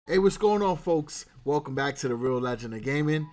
Hey, what's going on, folks? Welcome back to the Real Legend of Gaming,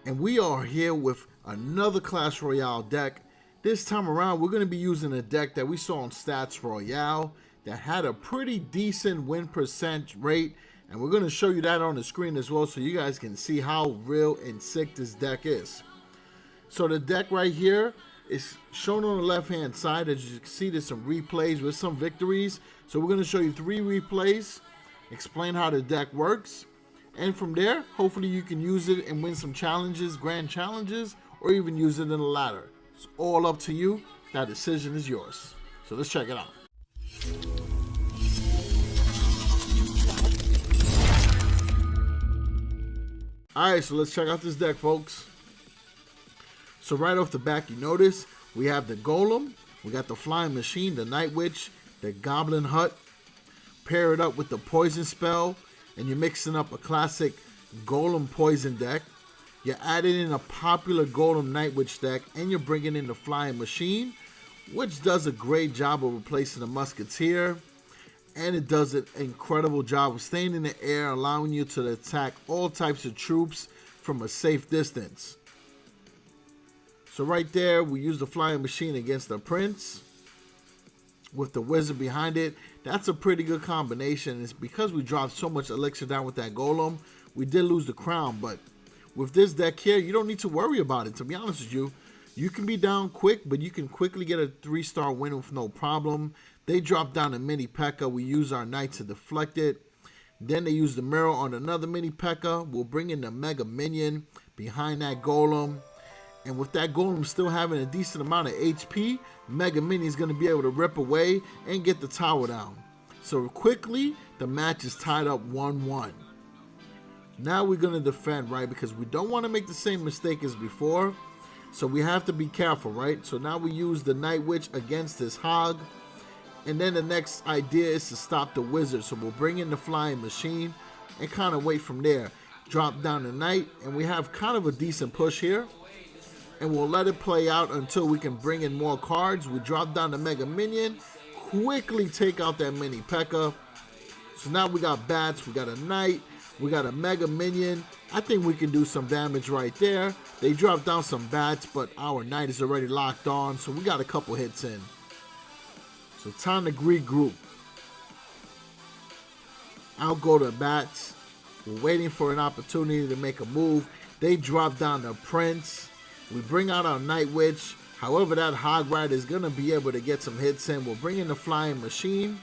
and we are here with another Clash Royale deck. This time around, we're going to be using a deck that we saw on Stats Royale that had a pretty decent win percent rate, and we're going to show you that on the screen as well so you guys can see how real and sick this deck is. So the deck right here is shown on the left hand side. As you can see, there's some replays with some victories. So we're going to show you 3 replays, explain how the deck works, and from there hopefully you can use it and win some challenges, grand challenges, or even use it in a ladder. It's all up to you. That decision is yours. So let's check it out. Alright, so let's check out this deck, folks. So right off the back, you notice we have the Golem, we got the Flying Machine, the Night Witch, the Goblin Hut. Pair it up with the Poison Spell, and you're mixing up a classic Golem Poison deck. You're adding in a popular Golem Night Witch deck, and you're bringing in the Flying Machine, which does a great job of replacing the Musketeer, and it does an incredible job of staying in the air, allowing you to attack all types of troops from a safe distance. So right there, we use the Flying Machine against the Prince with the Wizard behind it. That's a pretty good combination. It's because we dropped so much elixir down with that Golem. We did lose the crown, but with this deck here, you don't need to worry about it. To be honest with you, you can be down quick, but you can quickly get a 3-star win with no problem. They drop down a mini P.E.K.K.A. We use our Knight to deflect it. Then they use the mirror on another mini P.E.K.K.A. We'll bring in the Mega Minion behind that Golem. And with that Golem still having a decent amount of HP, Mega Minion is going to be able to rip away and get the tower down. So quickly, the match is tied up 1-1. Now we're going to defend, right? Because we don't want to make the same mistake as before. So we have to be careful, right? So now we use the Night Witch against this Hog. And then the next idea is to stop the Wizard. So we'll bring in the Flying Machine and kind of wait from there. Drop down the Knight, and we have kind of a decent push here. And we'll let it play out until we can bring in more cards. We drop down the Mega Minion, quickly take out that mini P.E.K.K.A. So now we got bats, we got a Knight, we got a Mega Minion. I think we can do some damage right there. They drop down some bats, but our Knight is already locked on, so we got a couple hits in. So time to regroup. Out go the bats. We're waiting for an opportunity to make a move. They drop down the Prince. We bring out our Night Witch. However, that Hog Rider is going to be able to get some hits in. We'll bring in the Flying Machine.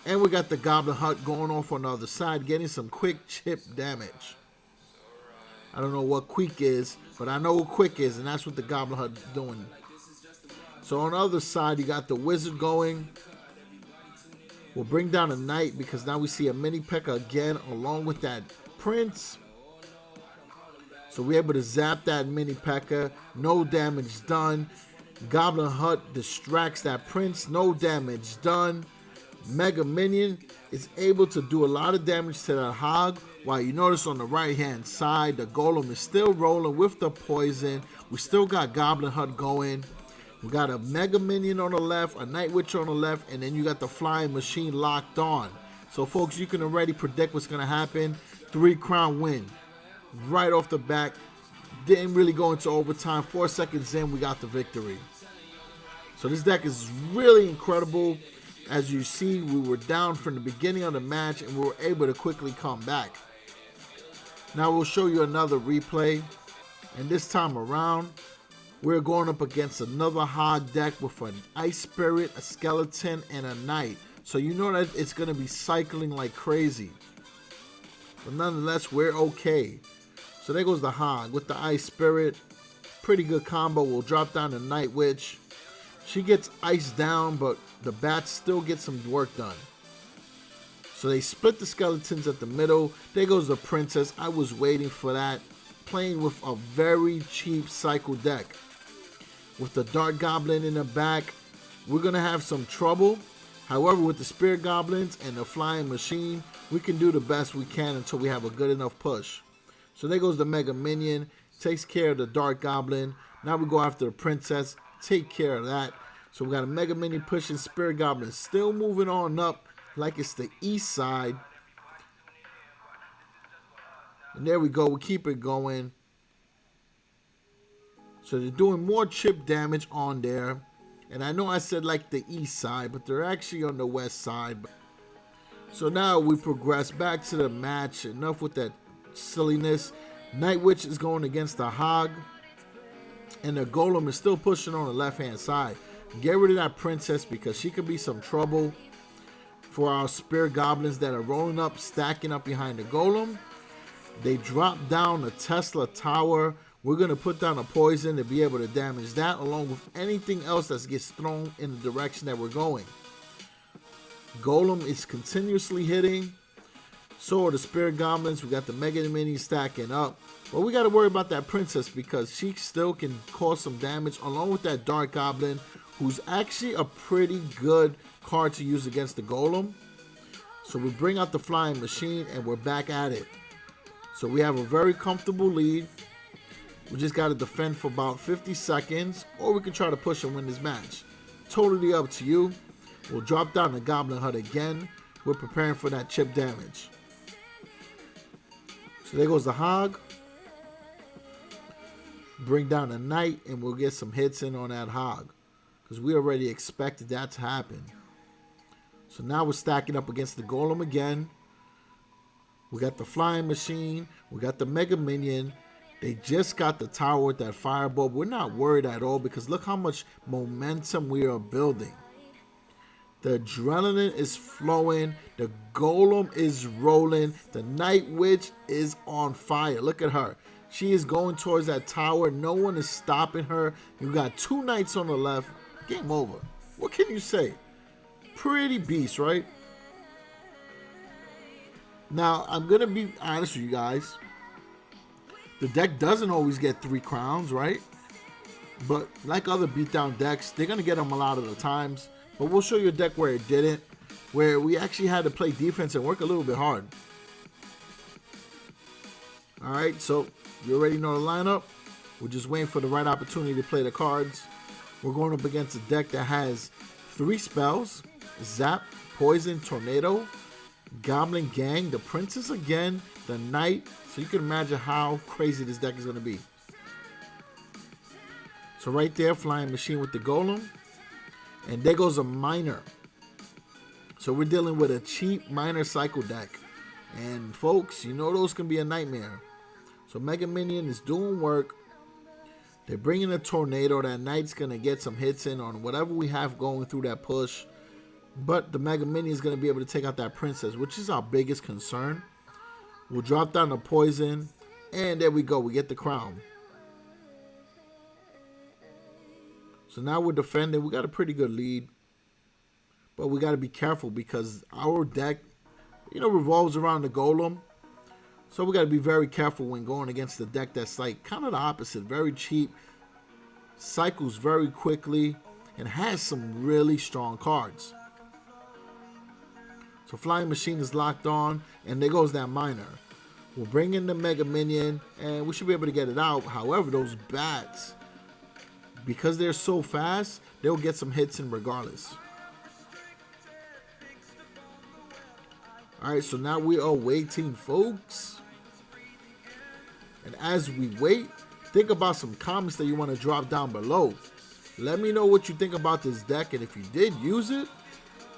And we got the Goblin Hut going off on the other side, getting some quick chip damage. I don't know what quick is, but I know what quick is, and that's what the Goblin Hut is doing. So on the other side, you got the Wizard going. We'll bring down a Knight because now we see a mini P.E.K.K.A. again along with that Prince. So we're able to zap that mini P.E.K.K.A. No damage done. Goblin Hut distracts that Prince. No damage done. Mega Minion is able to do a lot of damage to that Hog. While you notice on the right hand side, the Golem is still rolling with the poison. We still got Goblin Hut going. We got a Mega Minion on the left, a Night Witch on the left, and then you got the Flying Machine locked on. So folks, you can already predict what's going to happen. 3-crown win. Right off the back, didn't really go into overtime. 4 seconds in, we got the victory. So this deck is really incredible. As you see, we were down from the beginning of the match and we were able to quickly come back. Now we'll show you another replay, and this time around we're going up against another Hog deck with an Ice Spirit, a Skeleton, and a Knight. So you know that it's going to be cycling like crazy, but nonetheless we're okay. So there goes the Hog with the Ice Spirit. Pretty good combo. We'll drop down the Night Witch. She gets iced down, but the bats still get some work done. So they split the skeletons at the middle. There goes the Princess. I was waiting for that. Playing with a very cheap cycle deck. With the Dark Goblin in the back, we're going to have some trouble. However, with the Spirit Goblins and the Flying Machine, we can do the best we can until we have a good enough push. So there goes the Mega Minion, takes care of the Dark Goblin. Now we go after the Princess, take care of that. So we got a Mega Minion pushing Spirit Goblin, still moving on up like it's the east side. And there we go. We keep it going. So they're doing more chip damage on there. And I know I said like the east side, but they're actually on the west side. So now we progress back to the match. Enough with that silliness. Night Witch is going against the Hog. And the Golem is still pushing on the left-hand side. Get rid of that Princess because she could be some trouble for our Spear Goblins that are rolling up, stacking up behind the Golem. They drop down a Tesla Tower. We're going to put down a poison to be able to damage that along with anything else that gets thrown in the direction that we're going. Golem is continuously hitting. So are the Spirit Goblins. We got the Mega Mini stacking up. But we got to worry about that Princess because she still can cause some damage along with that Dark Goblin, who's actually a pretty good card to use against the Golem. So we bring out the Flying Machine and we're back at it. So we have a very comfortable lead. We just got to defend for about 50 seconds, or we can try to push and win this match. Totally up to you. We'll drop down the Goblin Hut again. We're preparing for that chip damage. So there goes the Hog. Bring down a Knight, and we'll get some hits in on that Hog, because we already expected that to happen. So now we're stacking up against the Golem again. We got the Flying Machine. We got the Mega Minion. They just got the tower with that fireball. We're not worried at all because look how much momentum we are building. The adrenaline is flowing. The Golem is rolling. The Night Witch is on fire. Look at her. She is going towards that tower. No one is stopping her. You got two Knights on the left. Game over. What can you say? Pretty beast, right? Now, I'm going to be honest with you guys. The deck doesn't always get 3 crowns, right? But like other beatdown decks, they're going to get them a lot of the times. But we'll show you a deck where it didn't, where we actually had to play defense and work a little bit hard. Alright, so you already know the lineup. We're just waiting for the right opportunity to play the cards. We're going up against a deck that has 3 spells: Zap, Poison, Tornado, Goblin Gang, the Princess again, the Knight. So you can imagine how crazy this deck is going to be. So right there, Flying Machine with the Golem. And there goes a Miner. So we're dealing with a cheap Miner cycle deck. And folks, you know those can be a nightmare. So Mega Minion is doing work. They're bringing a Tornado. That Knight's going to get some hits in on whatever we have going through that push. But the Mega Minion is going to be able to take out that Princess, which is our biggest concern. We'll drop down the poison. And there we go. We get the crown. So now we're defending. We got a pretty good lead. But we got to be careful because our deck, revolves around the Golem. So we got to be very careful when going against the deck that's like kind of the opposite. Very cheap. Cycles very quickly. And has some really strong cards. So Flying Machine is locked on. And there goes that Miner. We'll bring in the Mega Minion. And we should be able to get it out. However, those bats, because they're so fast, they'll get some hits in regardless. Alright, so now we are waiting, folks. And as we wait, think about some comments that you want to drop down below. Let me know what you think about this deck, and if you did use it,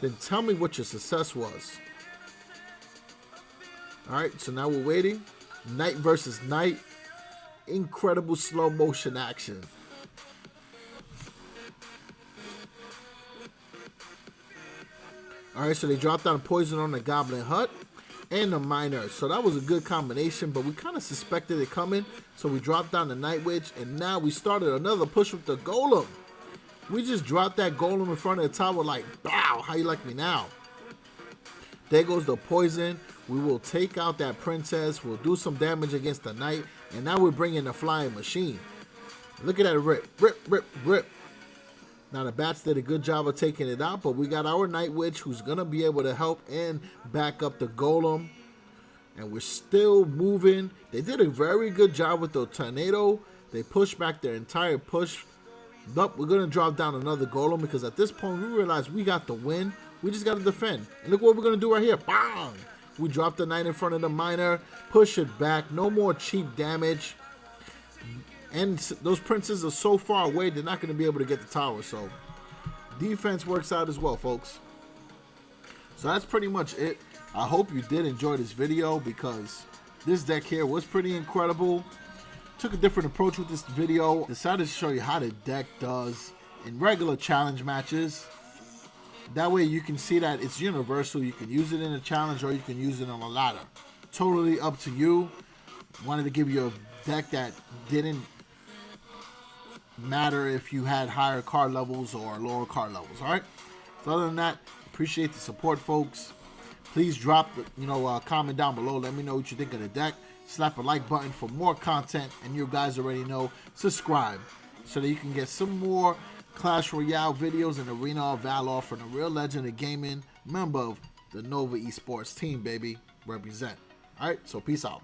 then tell me what your success was. Alright, so now we're waiting. Knight versus Knight. Incredible slow motion action. Alright, so they dropped down poison on the Goblin Hut and the Miner. So that was a good combination, but we kind of suspected it coming. So we dropped down the Night Witch, and now we started another push with the Golem. We just dropped that Golem in front of the tower like, wow, how you like me now? There goes the poison. We will take out that Princess. We'll do some damage against the Knight. And now we're bringing the Flying Machine. Look at that rip, rip, rip, rip. Now the bats did a good job of taking it out, but we got our Night Witch who's going to be able to help and back up the Golem. And we're still moving. They did a very good job with the Tornado. They pushed back their entire push. But we're going to drop down another Golem because at this point we realize we got the win. We just got to defend. And look what we're going to do right here. Bang! We drop the knight in front of the miner, push it back, no more cheap damage. And those princes are so far away, they're not going to be able to get the tower. So defense works out as well, folks. So that's pretty much it. I hope you did enjoy this video, because this deck here was pretty incredible. Took a different approach with this video. Decided to show you how the deck does in regular challenge matches. That way you can see that it's universal. You can use it in a challenge or you can use it on a ladder. Totally up to you. Wanted to give you a deck that didn't matter if you had higher card levels or lower card levels. All right. So other than that, appreciate the support, folks. Please drop, a comment down below. Let me know what you think of the deck. Slap a like button for more content, and you guys already know, subscribe so that you can get some more Clash Royale videos in Arena of Valor from the real legend of gaming, member of the Nova eSports team, baby. Represent. All right, so peace out.